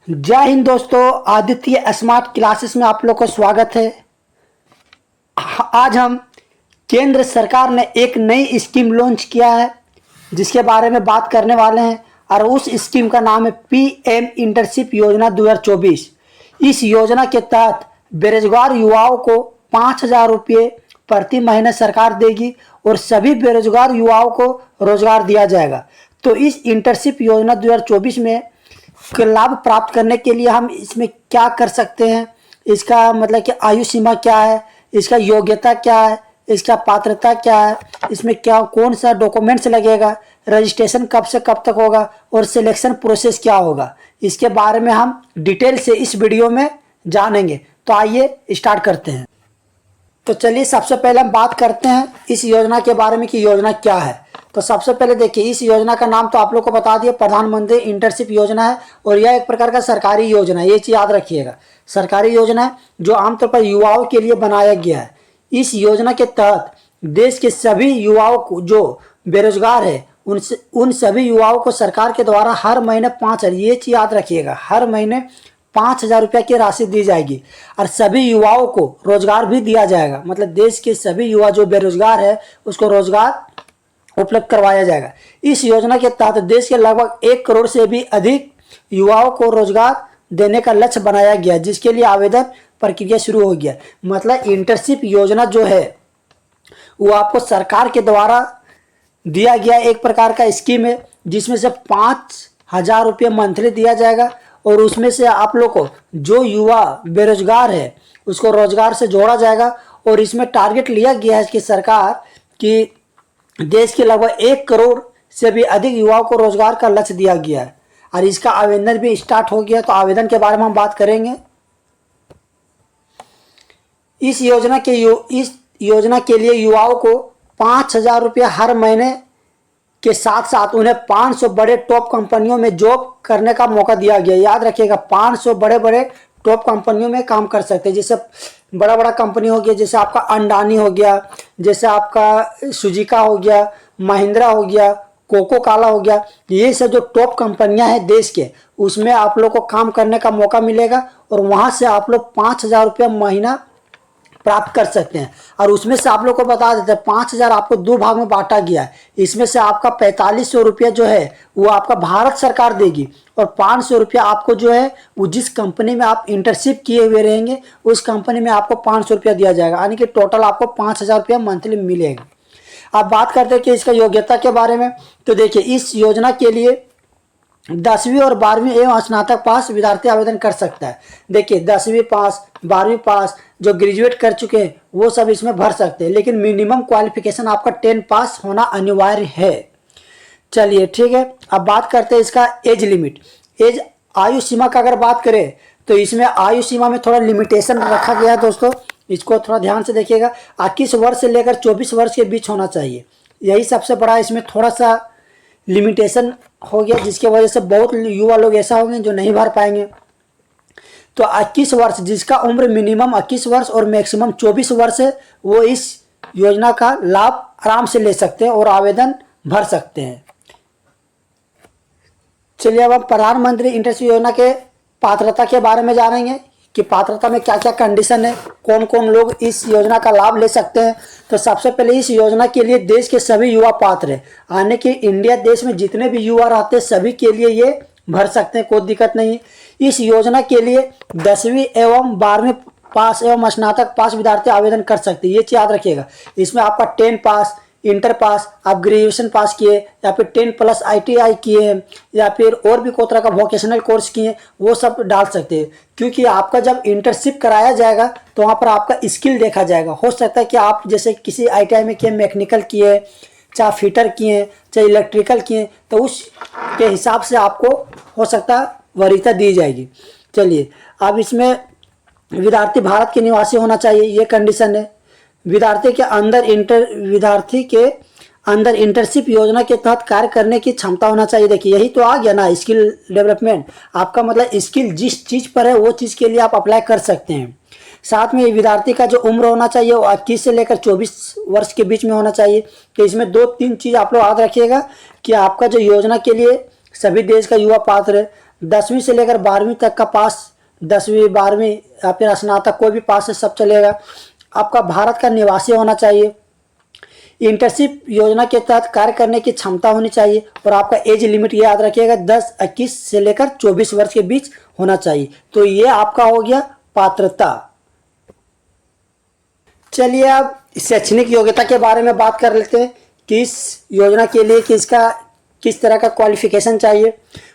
जय हिंद दोस्तों, Aditya smart classes में आप लोग का स्वागत है। आज हम केंद्र सरकार ने एक नई स्कीम लॉन्च किया है जिसके बारे में बात करने वाले हैं और उस स्कीम का नाम है पीएम इंटर्नशिप योजना 2024। इस योजना के तहत बेरोजगार युवाओं को 5,000 रुपये प्रति महीने सरकार देगी और सभी बेरोजगार युवाओं को रोजगार दिया जाएगा। तो इस इंटर्नशिप योजना 2024 में के लाभ प्राप्त करने के लिए हम इसमें क्या कर सकते हैं, इसका मतलब कि आयु सीमा क्या है, इसका योग्यता क्या है, इसका पात्रता क्या है, इसमें क्या कौन सा डॉक्यूमेंट्स लगेगा, रजिस्ट्रेशन कब से कब तक होगा और सिलेक्शन प्रोसेस क्या होगा, इसके बारे में हम डिटेल से इस वीडियो में जानेंगे। तो आइए स्टार्ट करते हैं। तो चलिए सबसे पहले हम बात करते हैं इस योजना के बारे में कि योजना क्या है। तो सबसे पहले देखिए, इस योजना का नाम तो आप लोग को बता दिया, प्रधानमंत्री इंटर्नशिप योजना है और यह एक प्रकार का सरकारी योजना है। ये चीज़ याद रखिएगा, सरकारी योजना है जो आमतौर पर युवाओं के लिए बनाया गया है। इस योजना के तहत देश के सभी युवाओं को जो बेरोजगार है उन सभी युवाओं को सरकार के द्वारा हर महीने 5,000, ये चीज़ याद रखिएगा, हर महीने 5,000 रुपये की राशि दी जाएगी और सभी युवाओं को रोजगार भी दिया जाएगा। मतलब देश के सभी युवा जो बेरोजगार है उसको रोजगार उपलब्ध करवाया जाएगा। इस योजना के तहत देश के लगभग 1 करोड़ से भी अधिक युवाओं को रोजगार देने का लक्ष्य बनाया गया, जिसके लिए आवेदन प्रक्रिया शुरू हो गया। मतलब इंटर्नशिप योजना जो है वो आपको सरकार के द्वारा दिया गया एक प्रकार का स्कीम है, जिसमें से 5,000 रुपये मंथली दिया जाएगा और उसमें से आप लोग को जो युवा बेरोजगार है उसको रोजगार से जोड़ा जाएगा। और इसमें टारगेट लिया गया है कि सरकार की देश के लगभग 1 करोड़ से भी अधिक युवाओं को रोजगार का लक्ष्य दिया गया है और इसका आवेदन भी स्टार्ट हो गया। तो आवेदन के बारे में हम बात करेंगे। इस योजना के लिए युवाओं को 5,000 रुपये हर महीने के साथ साथ उन्हें 500 बड़े टॉप कंपनियों में जॉब करने का मौका दिया गया। याद रखिएगा, 500 बड़े बड़े टॉप कंपनियों में काम कर सकते हैं। जैसे बड़ा बड़ा कंपनी हो गया, जैसे आपका अंडानी हो गया, जैसे आपका सुजुकी हो गया, महिंद्रा हो गया, कोको काला हो गया, ये सब जो टॉप कंपनियां हैं देश के, उसमें आप लोग को काम करने का मौका मिलेगा और वहां से आप लोग 5,000 रुपये महीना प्राप्त कर सकते हैं। और उसमें से आप लोग को बता देते हैं 5,000 आपको 2 भाग में बांटा गया है। इसमें से आपका 4,500 रुपये जो है वो आपका भारत सरकार देगी और 500 रुपया आपको जो है वो जिस कंपनी में आप इंटर्नशिप किए हुए रहेंगे उस कंपनी में आपको 500 रुपया दिया जाएगा, यानी कि टोटल आपको 5,000 रुपया मंथली मिलेगा। अब बात करते हैं कि इसका योग्यता के बारे में। तो देखिए, इस योजना के लिए 10वीं और 12वीं एवं स्नातक पास विद्यार्थी आवेदन कर सकता है। देखिए, 10वीं पास, 12वीं पास, जो ग्रेजुएट कर चुके हैं वो सब इसमें भर सकते हैं, लेकिन मिनिमम क्वालिफिकेशन आपका 10 पास होना अनिवार्य है। चलिए ठीक है, अब बात करते हैं इसका एज लिमिट, आयु सीमा का अगर बात करें तो इसमें आयु सीमा में थोड़ा लिमिटेशन रखा गया है दोस्तों, इसको थोड़ा ध्यान से देखिएगा। 21 वर्ष से लेकर 24 वर्ष के बीच होना चाहिए, यही सबसे बड़ा इसमें थोड़ा सा लिमिटेशन हो गया, जिसकी वजह से बहुत युवा लोग ऐसा होंगे जो नहीं भर पाएंगे। तो 21 वर्ष, जिसका उम्र मिनिमम 21 वर्ष और मैक्सिमम 24 वर्ष है, वो इस योजना का लाभ आराम से ले सकते हैं और आवेदन भर सकते हैं। चलिए अब हम प्रधानमंत्री इंटर्नशिप योजना के पात्रता के बारे में जानेंगे कि पात्रता में क्या क्या कंडीशन है, कौन कौन लोग इस योजना का लाभ ले सकते हैं। तो सबसे पहले इस योजना के लिए देश के सभी युवा पात्र हैं, यानी कि इंडिया देश में जितने भी युवा रहते हैं सभी के लिए ये भर सकते हैं, कोई दिक्कत नहीं। इस योजना के लिए 10वीं एवं 12वीं पास एवं स्नातक पास विद्यार्थी आवेदन कर सकते हैं, ये चीज याद रखिएगा। इसमें आपका 10 पास, इंटर पास, आप ग्रेजुएशन पास किए या फिर 10+ ITI किए या फिर और भी कोई तरह का वोकेशनल कोर्स किए, वो सब डाल सकते हैं। क्योंकि आपका जब इंटर्नशिप कराया जाएगा तो वहाँ पर आपका स्किल देखा जाएगा। हो सकता है कि आप जैसे किसी ITI में किए, मैकेनिकल किए, चाहे फिटर किए, चाहे इलेक्ट्रिकल किए, तो उस के हिसाब से आपको हो सकता है वरीयता दी जाएगी। चलिए, अब इसमें विद्यार्थी भारत के निवासी होना चाहिए, ये कंडीशन है। विद्यार्थी के अंदर इंटर्नशिप योजना के तहत कार्य करने की क्षमता होना चाहिए। देखिए, यही तो आ गया ना, स्किल डेवलपमेंट। आपका मतलब स्किल जिस चीज़ पर है वो चीज़ के लिए आप अप्लाई कर सकते हैं। साथ में विद्यार्थी का जो उम्र होना चाहिए वो 21 से लेकर 24 वर्ष के बीच में होना चाहिए। तो इसमें 2-3 चीज़ आप लोग याद रखिएगा कि आपका जो योजना के लिए सभी देश का युवा पात्र है। 10वीं से लेकर 12वीं तक का पास, 10वीं 12वीं या फिर स्नातक कोई भी पास है, सब चलेगा। आपका भारत का निवासी होना चाहिए। इंटर्नशिप योजना के तहत कार्य करने की क्षमता होनी चाहिए और आपका एज लिमिट याद रखिएगा 10-21 से लेकर 24 वर्ष के बीच होना चाहिए। तो ये आपका हो गया पात्रता। चलिए अब शैक्षणिक योग्यता के बारे में बात कर लेते हैं कि इस योजना के लिए किस तरह का क्वालिफिकेशन चाहिए।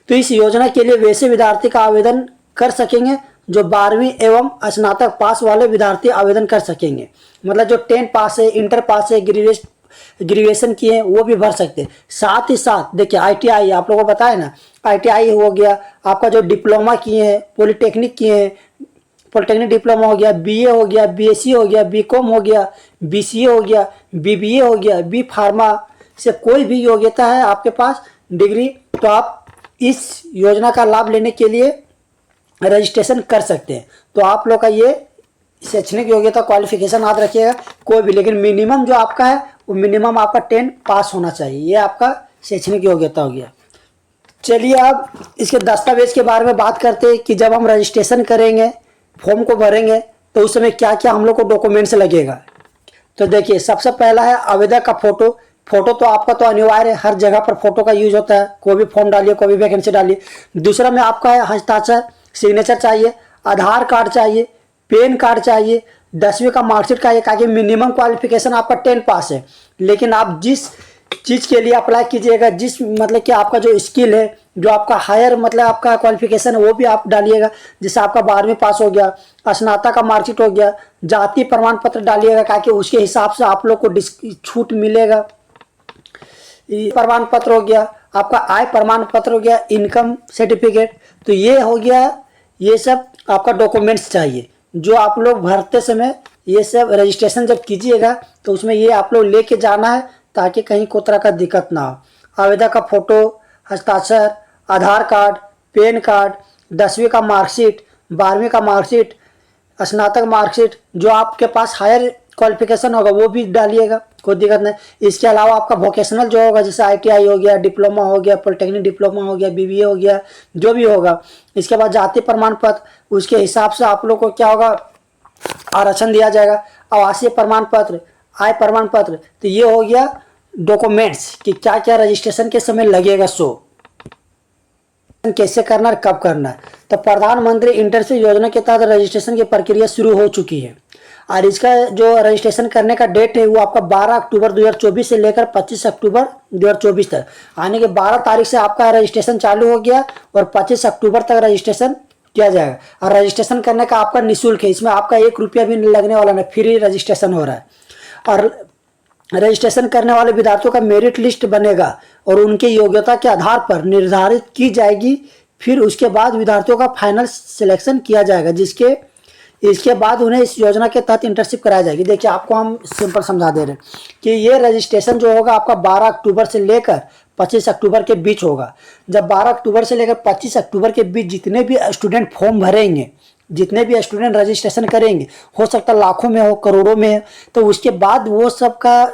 तो इस योजना के लिए वैसे विद्यार्थी का आवेदन कर सकेंगे जो 12वीं एवं स्नातक पास वाले विद्यार्थी आवेदन कर सकेंगे। मतलब जो 10 पास है, इंटर पास है, ग्रेजुएशन किए हैं वो भी भर सकते हैं। साथ ही साथ देखिए ITI आप लोगों को पता है ना, ITI हो गया, आपका जो डिप्लोमा किए हैं, पॉलिटेक्निक किए हैं, पॉलिटेक्निक डिप्लोमा हो गया, BA हो गया, BSc हो गया, BCom हो गया, BCA हो गया, BBA हो गया, B फार्मा से कोई भी योग्यता है आपके पास डिग्री, तो आप इस योजना का लाभ लेने के लिए रजिस्ट्रेशन कर सकते हैं। तो आप लोग का ये शैक्षणिक योग्यता क्वालिफिकेशन याद रखिएगा कोई भी, लेकिन मिनिमम जो आपका है वो मिनिमम आपका 10 पास होना चाहिए। ये आपका शैक्षणिक योग्यता हो गया। चलिए अब इसके दस्तावेज के बारे में बात करते हैं कि जब हम रजिस्ट्रेशन करेंगे, फॉर्म को भरेंगे, तो उस समय क्या क्या हम लोग को डॉक्यूमेंट्स लगेगा। तो देखिए सबसे पहला है आवेदक का फोटो। फोटो तो आपका तो अनिवार्य है, हर जगह पर फोटो का यूज होता है, कोई भी फॉर्म डालिए, कोई भी वैकेंसी डालिए। दूसरा में आपका है हस्ताक्षर, सिग्नेचर चाहिए, आधार कार्ड चाहिए, पैन कार्ड चाहिए, 10वीं का मार्कशीट चाहिए। कहा कि मिनिमम क्वालिफिकेशन आपका 10 पास है, लेकिन आप जिस चीज़ के लिए अप्लाई कीजिएगा, जिस मतलब कि आपका जो स्किल है, जो आपका हायर मतलब आपका क्वालिफिकेशन है वो भी आप डालिएगा। जैसे आपका 12वीं पास हो गया, स्नातक का मार्कशीट हो गया, जाति प्रमाण पत्र डालिएगा, कहा कि उसके हिसाब से आप लोग को छूट मिलेगा। प्रमाण पत्र हो गया, आपका आय प्रमाण पत्र हो गया, इनकम सर्टिफिकेट। तो ये हो गया, ये सब आपका डॉक्यूमेंट्स चाहिए जो आप लोग भरते समय, ये सब रजिस्ट्रेशन जब कीजिएगा तो उसमें ये आप लोग लेके जाना है ताकि कहीं कोई तरह का दिक्कत ना हो। आवेदक का फोटो, हस्ताक्षर, आधार कार्ड, पैन कार्ड, 10वीं का मार्कशीट, 12वीं का मार्कशीट, स्नातक मार्कशीट, जो आपके पास हायर क्वालिफिकेशन होगा वो भी डालिएगा, कोई दिक्कत नहीं। इसके अलावा आपका वोकेशनल जो होगा, जैसे ITI हो गया, डिप्लोमा हो गया, पॉलिटेक्निक डिप्लोमा हो गया, BBA हो गया, जो भी होगा। इसके बाद जाति प्रमाण पत्र, उसके हिसाब से आप लोग को क्या होगा, आरक्षण दिया जाएगा। आवासीय प्रमाण पत्र, आय प्रमाण पत्र। तो ये हो गया डॉक्यूमेंट्स कि क्या क्या रजिस्ट्रेशन के समय लगेगा। कैसे करना है, कब करना है। तो प्रधानमंत्री इंटर्नशिप योजना के तहत रजिस्ट्रेशन की प्रक्रिया शुरू हो चुकी है और इसका जो रजिस्ट्रेशन करने का डेट है वो आपका 12 अक्टूबर 2024 से लेकर 25 अक्टूबर 2024 तक, यानी कि 12 तारीख से आपका रजिस्ट्रेशन चालू हो गया और 25 अक्टूबर तक रजिस्ट्रेशन किया जाएगा। और रजिस्ट्रेशन करने का आपका निःशुल्क है, इसमें आपका 1 रुपया भी लगने वाला नहीं, फ्री रजिस्ट्रेशन हो रहा है। और रजिस्ट्रेशन करने वाले विद्यार्थियों का मेरिट लिस्ट बनेगा और उनके योग्यता के आधार पर निर्धारित की जाएगी। फिर उसके बाद विद्यार्थियों का फाइनल सिलेक्शन किया जाएगा, इसके बाद उन्हें इस योजना के तहत इंटर्नशिप कराई जाएगी। देखिए आपको हम सिंपल समझा दे रहे हैं कि ये रजिस्ट्रेशन जो होगा आपका 12 अक्टूबर से लेकर 25 अक्टूबर के बीच होगा। जब 12 अक्टूबर से लेकर 25 अक्टूबर के बीच जितने भी स्टूडेंट फॉर्म भरेंगे, जितने भी स्टूडेंट रजिस्ट्रेशन करेंगे, हो सकता है लाखों में हो, करोड़ों में हो, तो उसके बाद वो सब का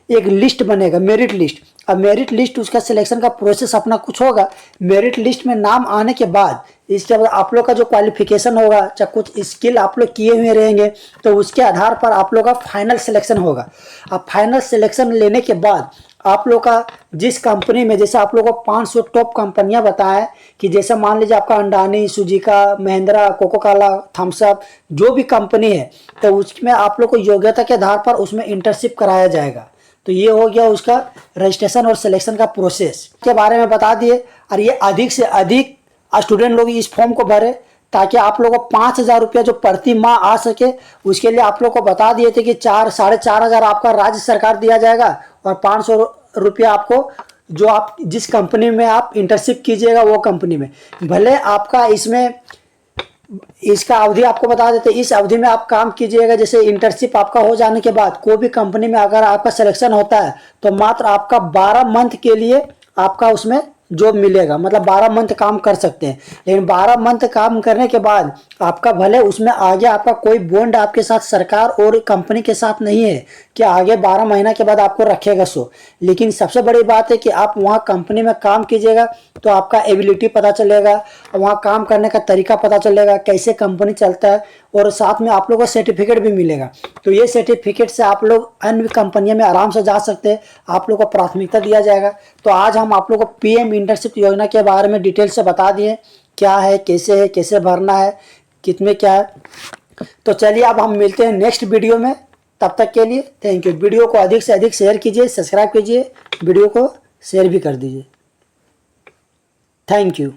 एक लिस्ट बनेगा, मेरिट लिस्ट। अब मेरिट लिस्ट उसका सिलेक्शन का प्रोसेस अपना कुछ होगा। मेरिट लिस्ट में नाम आने के बाद इसके बाद आप लोग का जो क्वालिफिकेशन होगा, चाहे कुछ स्किल आप लोग किए हुए रहेंगे, तो उसके आधार पर आप लोग का फाइनल सिलेक्शन होगा। अब फाइनल सिलेक्शन लेने के बाद आप लोग का जिस कंपनी में, जैसे आप लोग को 500 टॉप कंपनियां बताएं कि जैसे मान लीजिए आपका Adani, Suzuki, Mahindra, coca cola, thums up, जो भी कंपनी है, तो उसमें आप लोग को योग्यता के आधार पर उसमें इंटर्नशिप कराया जाएगा। तो ये हो गया उसका रजिस्ट्रेशन और सिलेक्शन का प्रोसेस के बारे में बता दिए। और ये अधिक से अधिक स्टूडेंट लोग इस फॉर्म को भरे ताकि आप लोगों को 5,000 रुपया जो प्रति माह आ सके। उसके लिए आप लोग को बता दिए थे कि 4,500 आपका राज्य सरकार दिया जाएगा और 500 रुपया आपको जो आप जिस कंपनी में आप इंटर्नशिप कीजिएगा वो कंपनी में, भले आपका इसमें इसका अवधि आपको बता देते, इस अवधि में आप काम कीजिएगा। जैसे इंटर्नशिप आपका हो जाने के बाद कोई भी कंपनी में अगर आपका सिलेक्शन होता है तो मात्र आपका 12 मंथ के लिए आपका उसमें जॉब मिलेगा, मतलब 12 मंथ काम कर सकते हैं। लेकिन 12 मंथ काम करने के बाद आपका भले उसमें आगे आपका कोई बॉन्ड आपके साथ सरकार और कंपनी के साथ नहीं है कि आगे 12 महीना के बाद आपको रखेगा सो। लेकिन सबसे बड़ी बात है कि आप वहाँ कंपनी में काम कीजिएगा तो आपका एबिलिटी पता चलेगा, वहाँ काम करने का तरीका पता चलेगा, कैसे कंपनी चलता है, और साथ में आप लोगों को सर्टिफिकेट भी मिलेगा। तो ये सर्टिफिकेट से आप लोग अन्य कंपनियों में आराम से जा सकते हैं, आप लोग को प्राथमिकता दिया जाएगा। तो आज हम आप लोग को पीएम इंटर्नशिप योजना के बारे में डिटेल से बता दिए, क्या है, कैसे भरना है, कितने क्या है। तो चलिए अब हम मिलते हैं नेक्स्ट वीडियो में, तब तक के लिए थैंक यू। वीडियो को अधिक से अधिक शेयर कीजिए, सब्सक्राइब कीजिए, वीडियो को शेयर भी कर दीजिए। Thank you.